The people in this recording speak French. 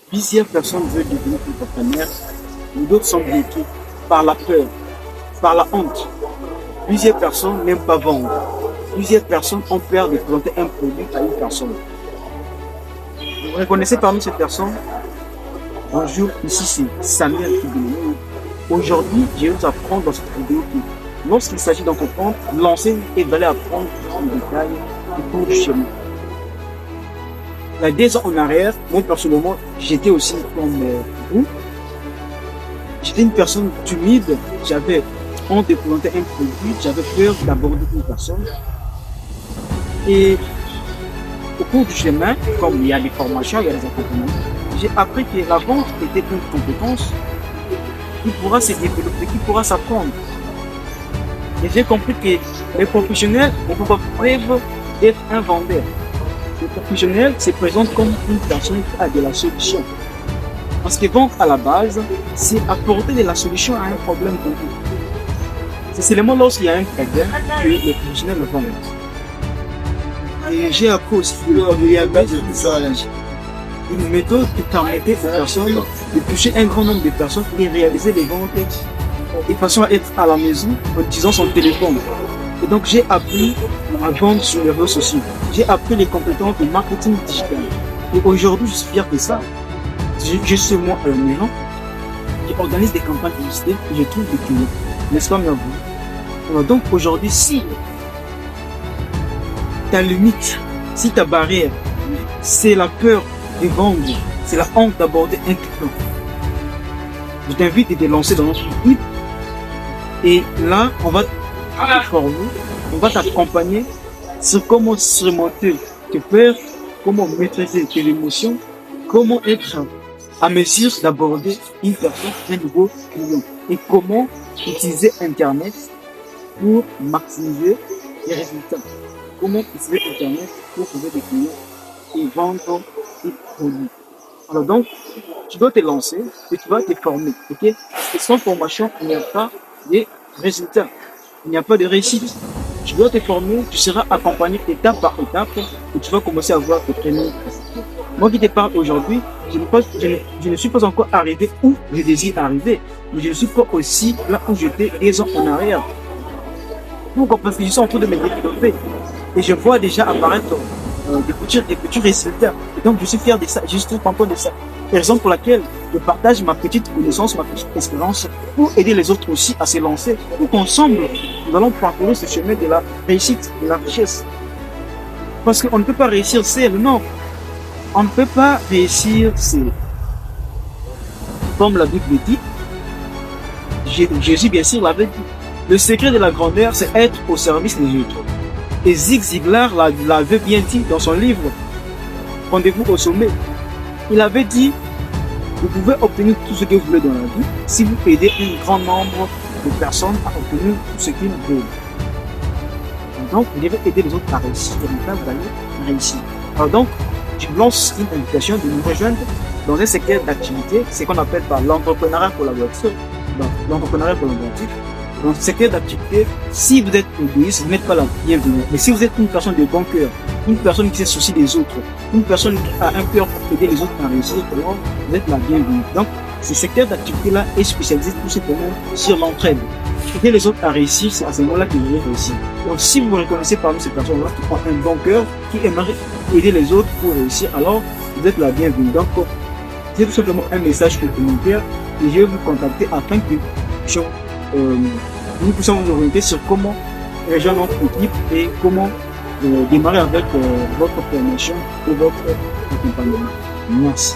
Plusieurs personnes veulent devenir entrepreneurs, mais d'autres sont bloquées par la peur, par la honte. Plusieurs personnes n'aiment pas vendre. Plusieurs personnes ont peur de présenter un produit à une personne. Vous reconnaissez parmi ces personnes? Bonjour, ici c'est Samuel Kibelou. Aujourd'hui, je vais vous apprendre dans cette vidéo que lorsqu'il s'agit d'entreprendre, lancer et d'aller apprendre en détail le cours du chemin. Il y a 2 ans en arrière, moi personnellement, j'étais aussi comme vous. J'étais une personne timide, j'avais honte de présenter un produit, j'avais peur d'aborder une personne. Et au cours du chemin, comme il y a des formations, il y a des accompagnements, j'ai appris que la vente était une compétence qui pourra se développer, qui pourra s'apprendre. Et j'ai compris que les professionnels ne font pas preuve d'être un vendeur. Le professionnel se présente comme une personne qui a de la solution. Parce que vendre à la base, c'est apporter de la solution à un problème donné. C'est seulement lorsqu'il y a un problème que les professionnels le vendent. Et j'ai appris aussi une méthode qui permettait aux personnes de toucher un grand nombre de personnes et réaliser les ventes de façon à être à la maison en utilisant son téléphone. Et donc j'ai appris à vendre sur les réseaux sociaux. J'ai appris les compétences de marketing digital. Et aujourd'hui, je suis fier de ça. Je suis moi à la maison qui organise des campagnes publicitaires et je trouve des clients. N'est-ce pas, merveilleux? Alors donc aujourd'hui, si ta limite, si ta barrière, c'est la peur de vendre, c'est la honte d'aborder un client, je t'invite à te lancer dans notre équipe. Et là, on va te former, on va t'accompagner sur comment surmonter tes peurs, comment maîtriser tes émotions, comment être à mesure d'aborder une personne, un nouveau client, et comment utiliser Internet pour maximiser les résultats. Comment utiliser Internet pour trouver des clients et vendre des produits. Alors donc, tu dois te lancer et tu vas te former, ok? Et sans formation, il n'y a pas de résultats, il n'y a pas de réussite. Tu dois te former, tu seras accompagné étape par étape et tu vas commencer à voir tes premiers résultats. Moi qui te parle aujourd'hui, je ne suis pas encore arrivé où je désire arriver, mais je ne suis pas aussi là où j'étais 2 ans en arrière. Pourquoi? Parce que je suis en train de me développer et je vois déjà apparaître des petits résultats. Et donc je suis fier de ça, je suis content de ça. Raison pour laquelle je partage ma petite connaissance, ma petite expérience pour aider les autres aussi à se lancer. Pour qu'ensemble, nous allons parcourir ce chemin de la réussite, de la richesse. Parce qu'on ne peut pas réussir seul, non. On ne peut pas réussir seul. Comme la Bible dit, Jésus bien sûr l'avait dit. Le secret de la grandeur, c'est être au service des autres. Et Zig Ziglar l'avait bien dit dans son livre Rendez-vous au sommet. Il avait dit, vous pouvez obtenir tout ce que vous voulez dans la vie si vous aidez un grand nombre de personnes à obtenir tout ce qu'ils veulent. Donc, vous devez aider les autres à réussir. Et enfin, vous allez réussir. Alors donc, je lance une invitation de nous rejoindre dans un secteur d'activité, ce qu'on appelle par l'entrepreneuriat collaboratif. L'entrepreneuriat collaboratif. Dans ce secteur d'activité, si vous êtes égoïste, vous n'êtes pas la bienvenue. Mais si vous êtes une personne de bon cœur, une personne qui se soucie des autres, une personne qui a un cœur pour aider les autres à réussir, alors vous êtes la bienvenue. Donc, ce secteur d'activité-là est spécialisé tout simplement sur l'entraide. Aider les autres à réussir, c'est à ce moment-là que vous allez réussir. Donc, si vous vous reconnaissez parmi ces personnes-là qui ont un bon cœur, qui aimeraient aider les autres pour réussir, alors vous êtes la bienvenue. Donc, c'est tout simplement un message complémentaire et je vais vous contacter afin que nous puissions vous orienter sur comment rejoindre notre équipe et comment démarrer avec votre formation et votre accompagnement. Merci.